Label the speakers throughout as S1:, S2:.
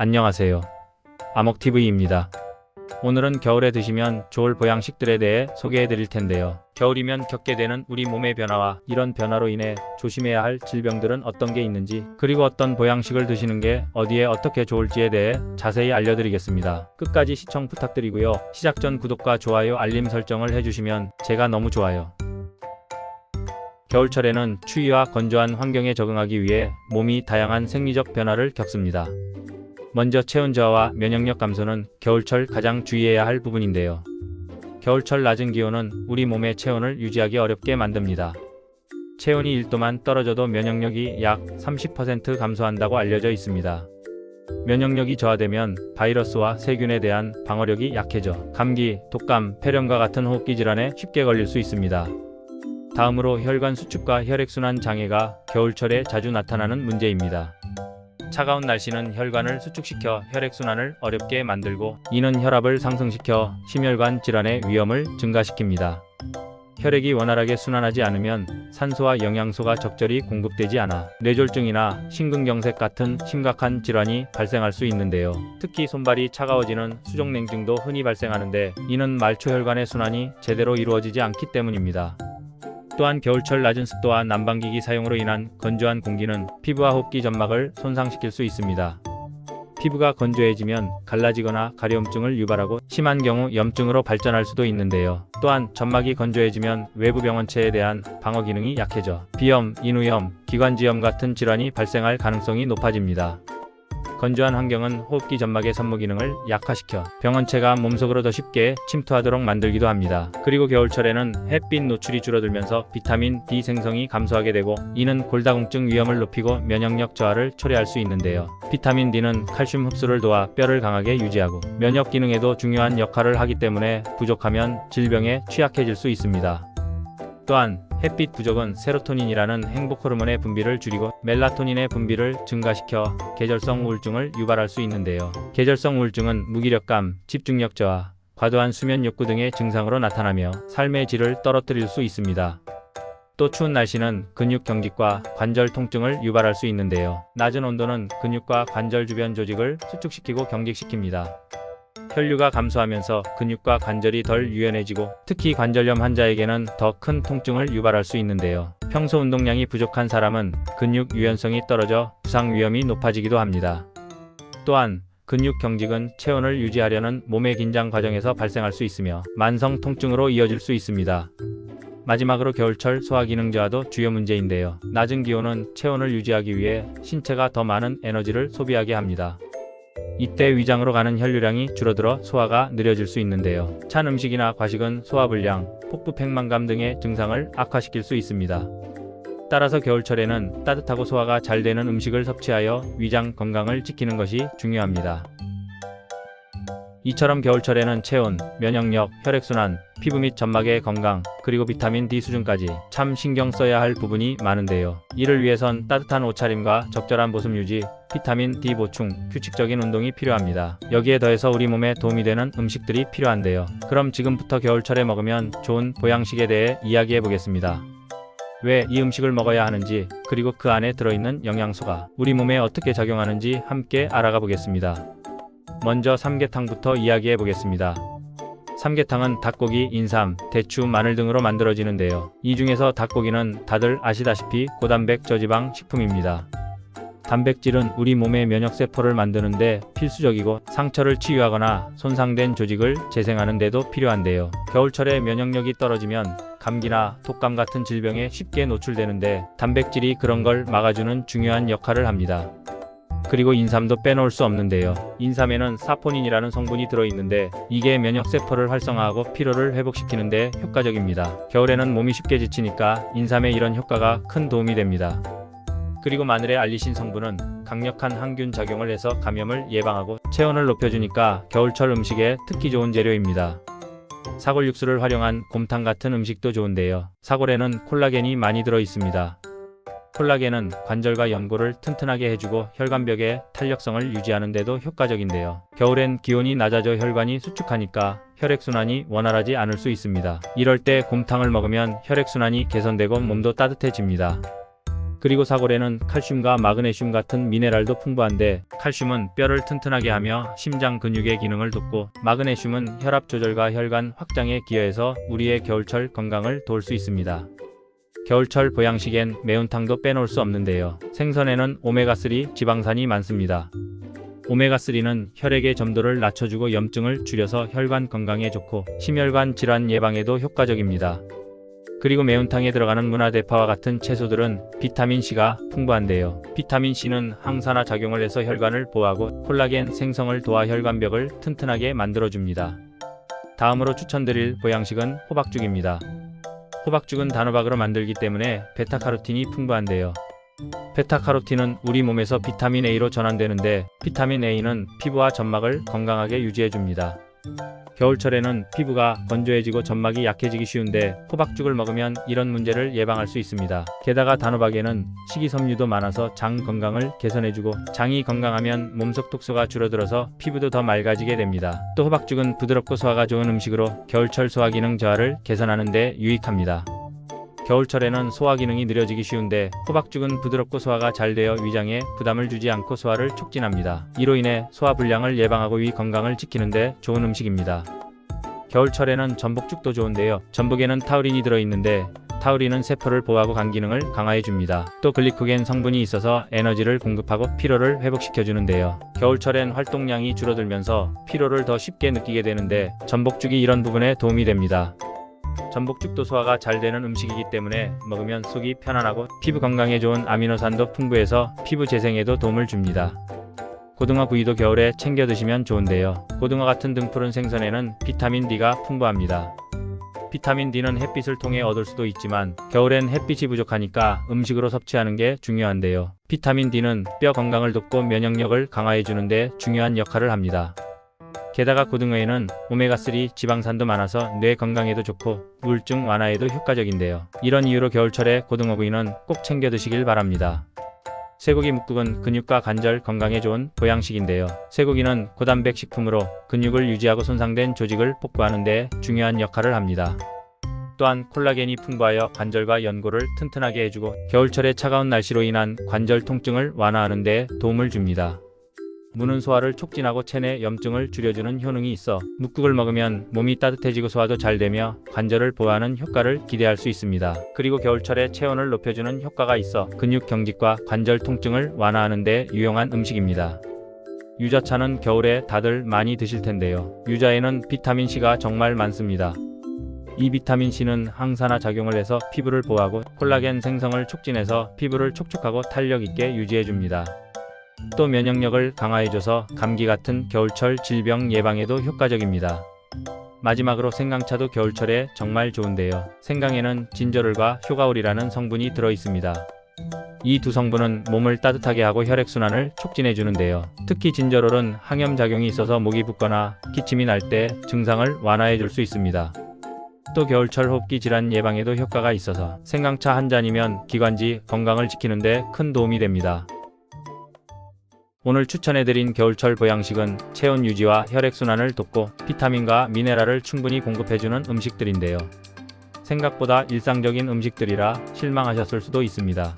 S1: 안녕하세요. 아목TV입니다. 오늘은 겨울에 드시면 좋을 보양식들에 대해 소개해 드릴 텐데요. 겨울이면 겪게 되는 우리 몸의 변화와 이런 변화로 인해 조심해야 할 질병들은 어떤 게 있는지, 그리고 어떤 보양식을 드시는 게 어디에 어떻게 좋을지에 대해 자세히 알려드리겠습니다. 끝까지 시청 부탁드리고요. 시작 전 구독과 좋아요, 알림 설정을 해주시면 제가 너무 좋아요. 겨울철에는 추위와 건조한 환경에 적응하기 위해 몸이 다양한 생리적 변화를 겪습니다. 먼저 체온 저하와 면역력 감소는 겨울철 가장 주의해야 할 부분인데요. 겨울철 낮은 기온은 우리 몸의 체온을 유지하기 어렵게 만듭니다. 체온이 1도만 떨어져도 면역력이 약 30% 감소한다고 알려져 있습니다. 면역력이 저하되면 바이러스와 세균에 대한 방어력이 약해져 감기, 독감, 폐렴과 같은 호흡기 질환에 쉽게 걸릴 수 있습니다. 다음으로 혈관 수축과 혈액순환 장애가 겨울철에 자주 나타나는 문제입니다. 차가운 날씨는 혈관을 수축시켜 혈액순환을 어렵게 만들고, 이는 혈압을 상승시켜 심혈관 질환의 위험을 증가시킵니다. 혈액이 원활하게 순환하지 않으면 산소와 영양소가 적절히 공급되지 않아 뇌졸중이나 심근경색 같은 심각한 질환이 발생할 수 있는데요. 특히 손발이 차가워지는 수족냉증도 흔히 발생하는데, 이는 말초 혈관의 순환이 제대로 이루어지지 않기 때문입니다. 또한 겨울철 낮은 습도와 난방기기 사용으로 인한 건조한 공기는 피부와 호흡기 점막을 손상시킬 수 있습니다. 피부가 건조해지면 갈라지거나 가려움증을 유발하고 심한 경우 염증으로 발전할 수도 있는데요. 또한 점막이 건조해지면 외부 병원체에 대한 방어 기능이 약해져 비염, 인후염, 기관지염 같은 질환이 발생할 가능성이 높아집니다. 건조한 환경은 호흡기 점막의 선무 기능을 약화시켜 병원체가 몸속으로 더 쉽게 침투하도록 만들기도 합니다. 그리고 겨울철에는 햇빛 노출이 줄어들면서 비타민 D 생성이 감소하게 되고, 이는 골다공증 위험을 높이고 면역력 저하를 초래할 수 있는데요. 비타민 D는 칼슘 흡수를 도와 뼈를 강하게 유지하고 면역 기능에도 중요한 역할을 하기 때문에 부족하면 질병에 취약해질 수 있습니다. 또한 햇빛 부족은 세로토닌이라는 행복 호르몬의 분비를 줄이고 멜라토닌의 분비를 증가시켜 계절성 우울증을 유발할 수 있는데요. 계절성 우울증은 무기력감, 집중력 저하, 과도한 수면 욕구 등의 증상으로 나타나며 삶의 질을 떨어뜨릴 수 있습니다. 또 추운 날씨는 근육 경직과 관절 통증을 유발할 수 있는데요. 낮은 온도는 근육과 관절 주변 조직을 수축시키고 경직시킵니다. 혈류가 감소하면서 근육과 관절이 덜 유연해지고, 특히 관절염 환자에게는 더 큰 통증을 유발할 수 있는데요. 평소 운동량이 부족한 사람은 근육 유연성이 떨어져 부상 위험이 높아지기도 합니다. 또한 근육 경직은 체온을 유지하려는 몸의 긴장 과정에서 발생할 수 있으며 만성 통증으로 이어질 수 있습니다. 마지막으로 겨울철 소화기능 저하도 주요 문제인데요. 낮은 기온은 체온을 유지하기 위해 신체가 더 많은 에너지를 소비하게 합니다. 이때 위장으로 가는 혈류량이 줄어들어 소화가 느려질 수 있는데요. 찬 음식이나 과식은 소화불량, 폭부 팽만감 등의 증상을 악화시킬 수 있습니다. 따라서 겨울철에는 따뜻하고 소화가 잘 되는 음식을 섭취하여 위장 건강을 지키는 것이 중요합니다. 이처럼 겨울철에는 체온, 면역력, 혈액순환, 피부 및 점막의 건강, 그리고 비타민 D 수준까지 참 신경 써야 할 부분이 많은데요. 이를 위해선 따뜻한 옷차림과 적절한 보습 유지, 비타민 D 보충, 규칙적인 운동이 필요합니다. 여기에 더해서 우리 몸에 도움이 되는 음식들이 필요한데요. 그럼 지금부터 겨울철에 먹으면 좋은 보양식에 대해 이야기해 보겠습니다. 왜 이 음식을 먹어야 하는지, 그리고 그 안에 들어있는 영양소가 우리 몸에 어떻게 작용하는지 함께 알아가 보겠습니다. 먼저 삼계탕부터 이야기해 보겠습니다. 삼계탕은 닭고기, 인삼, 대추, 마늘 등으로 만들어지는데요. 이 중에서 닭고기는 다들 아시다시피 고단백 저지방 식품입니다. 단백질은 우리 몸의 면역세포를 만드는데 필수적이고, 상처를 치유하거나 손상된 조직을 재생하는 데도 필요한데요. 겨울철에 면역력이 떨어지면 감기나 독감 같은 질병에 쉽게 노출되는데, 단백질이 그런 걸 막아주는 중요한 역할을 합니다. 그리고 인삼도 빼놓을 수 없는데요. 인삼에는 사포닌이라는 성분이 들어있는데, 이게 면역세포를 활성화하고 피로를 회복시키는 데 효과적입니다. 겨울에는 몸이 쉽게 지치니까 인삼의 이런 효과가 큰 도움이 됩니다. 그리고 마늘의 알리신 성분은 강력한 항균 작용을 해서 감염을 예방하고 체온을 높여주니까 겨울철 음식에 특히 좋은 재료입니다. 사골 육수를 활용한 곰탕 같은 음식도 좋은데요. 사골에는 콜라겐이 많이 들어 있습니다. 콜라겐은 관절과 연골을 튼튼하게 해주고 혈관벽의 탄력성을 유지하는 데도 효과적인데요. 겨울엔 기온이 낮아져 혈관이 수축하니까 혈액순환이 원활하지 않을 수 있습니다. 이럴 때 곰탕을 먹으면 혈액순환이 개선되고 몸도 따뜻해집니다. 그리고 사골에는 칼슘과 마그네슘 같은 미네랄도 풍부한데, 칼슘은 뼈를 튼튼하게 하며 심장 근육의 기능을 돕고, 마그네슘은 혈압 조절과 혈관 확장에 기여해서 우리의 겨울철 건강을 도울 수 있습니다. 겨울철 보양식엔 매운탕도 빼놓을 수 없는데요. 생선에는 오메가3 지방산이 많습니다. 오메가3는 혈액의 점도를 낮춰주고 염증을 줄여서 혈관 건강에 좋고 심혈관 질환 예방에도 효과적입니다. 그리고 매운탕에 들어가는 문화대파와 같은 채소들은 비타민C가 풍부한데요. 비타민C는 항산화 작용을 해서 혈관을 보호하고 콜라겐 생성을 도와 혈관벽을 튼튼하게 만들어줍니다. 다음으로 추천드릴 보양식은 호박죽입니다. 호박죽은 단호박으로 만들기 때문에 베타카로틴이 풍부한데요. 베타카로틴은 우리 몸에서 비타민 A로 전환되는데, 비타민 A는 피부와 점막을 건강하게 유지해줍니다. 겨울철에는 피부가 건조해지고 점막이 약해지기 쉬운데 호박죽을 먹으면 이런 문제를 예방할 수 있습니다. 게다가 단호박에는 식이섬유도 많아서 장 건강을 개선해주고, 장이 건강하면 몸속 독소가 줄어들어서 피부도 더 맑아지게 됩니다. 또 호박죽은 부드럽고 소화가 좋은 음식으로 겨울철 소화기능 저하를 개선하는 데 유익합니다. 겨울철에는 소화기능이 느려지기 쉬운데 호박죽은 부드럽고 소화가 잘 되어 위장에 부담을 주지 않고 소화를 촉진합니다. 이로 인해 소화불량을 예방하고 위 건강을 지키는데 좋은 음식입니다. 겨울철에는 전복죽도 좋은데요. 전복에는 타우린이 들어있는데, 타우린은 세포를 보호하고 간 기능을 강화해줍니다. 또 글리코겐 성분이 있어서 에너지를 공급하고 피로를 회복시켜주는데요. 겨울철엔 활동량이 줄어들면서 피로를 더 쉽게 느끼게 되는데 전복죽이 이런 부분에 도움이 됩니다. 전복죽도 소화가 잘 되는 음식이기 때문에 먹으면 속이 편안하고 피부 건강에 좋은 아미노산도 풍부해서 피부 재생에도 도움을 줍니다. 고등어 구이도 겨울에 챙겨 드시면 좋은데요. 고등어 같은 등푸른 생선에는 비타민 D가 풍부합니다. 비타민 D는 햇빛을 통해 얻을 수도 있지만 겨울엔 햇빛이 부족하니까 음식으로 섭취하는 게 중요한데요. 비타민 D는 뼈 건강을 돕고 면역력을 강화해 주는데 중요한 역할을 합니다. 게다가 고등어에는 오메가3 지방산도 많아서 뇌 건강에도 좋고 우울증 완화에도 효과적인데요. 이런 이유로 겨울철에 고등어 구이는 꼭 챙겨 드시길 바랍니다. 쇠고기 묵국은 근육과 관절 건강에 좋은 보양식인데요. 쇠고기는 고단백 식품으로 근육을 유지하고 손상된 조직을 복구하는 데 중요한 역할을 합니다. 또한 콜라겐이 풍부하여 관절과 연골을 튼튼하게 해주고 겨울철의 차가운 날씨로 인한 관절 통증을 완화하는 데 도움을 줍니다. 무는 소화를 촉진하고 체내 염증을 줄여주는 효능이 있어 묵국을 먹으면 몸이 따뜻해지고 소화도 잘 되며 관절을 보호하는 효과를 기대할 수 있습니다. 그리고 겨울철에 체온을 높여주는 효과가 있어 근육 경직과 관절 통증을 완화하는 데 유용한 음식입니다. 유자차는 겨울에 다들 많이 드실 텐데요. 유자에는 비타민C가 정말 많습니다. 이 비타민C는 항산화 작용을 해서 피부를 보호하고 콜라겐 생성을 촉진해서 피부를 촉촉하고 탄력 있게 유지해줍니다. 또 면역력을 강화해줘서 감기 같은 겨울철 질병 예방에도 효과적입니다. 마지막으로 생강차도 겨울철에 정말 좋은데요. 생강에는 진저롤과 효가올이라는 성분이 들어있습니다. 이 두 성분은 몸을 따뜻하게 하고 혈액순환을 촉진해주는데요. 특히 진저롤은 항염작용이 있어서 목이 붓거나 기침이 날 때 증상을 완화해줄 수 있습니다. 또 겨울철 호흡기 질환 예방에도 효과가 있어서 생강차 한 잔이면 기관지 건강을 지키는데 큰 도움이 됩니다. 오늘 추천해드린 겨울철 보양식은 체온 유지와 혈액순환을 돕고 비타민과 미네랄을 충분히 공급해주는 음식들인데요. 생각보다 일상적인 음식들이라 실망하셨을 수도 있습니다.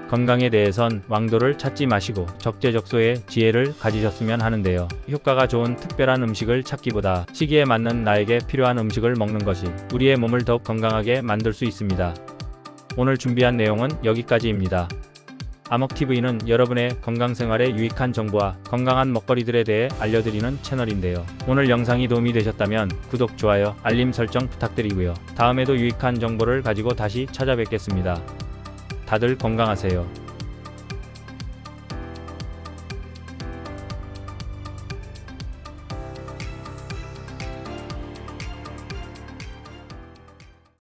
S1: 건강에 대해선 왕도를 찾지 마시고 적재적소의 지혜를 가지셨으면 하는데요. 효과가 좋은 특별한 음식을 찾기보다 시기에 맞는 나에게 필요한 음식을 먹는 것이 우리의 몸을 더욱 건강하게 만들 수 있습니다. 오늘 준비한 내용은 여기까지입니다. 아먹TV는 여러분의 건강생활에 유익한 정보와 건강한 먹거리들에 대해 알려드리는 채널인데요. 오늘 영상이 도움이 되셨다면 구독, 좋아요, 알림 설정 부탁드리고요. 다음에도 유익한 정보를 가지고 다시 찾아뵙겠습니다. 다들 건강하세요.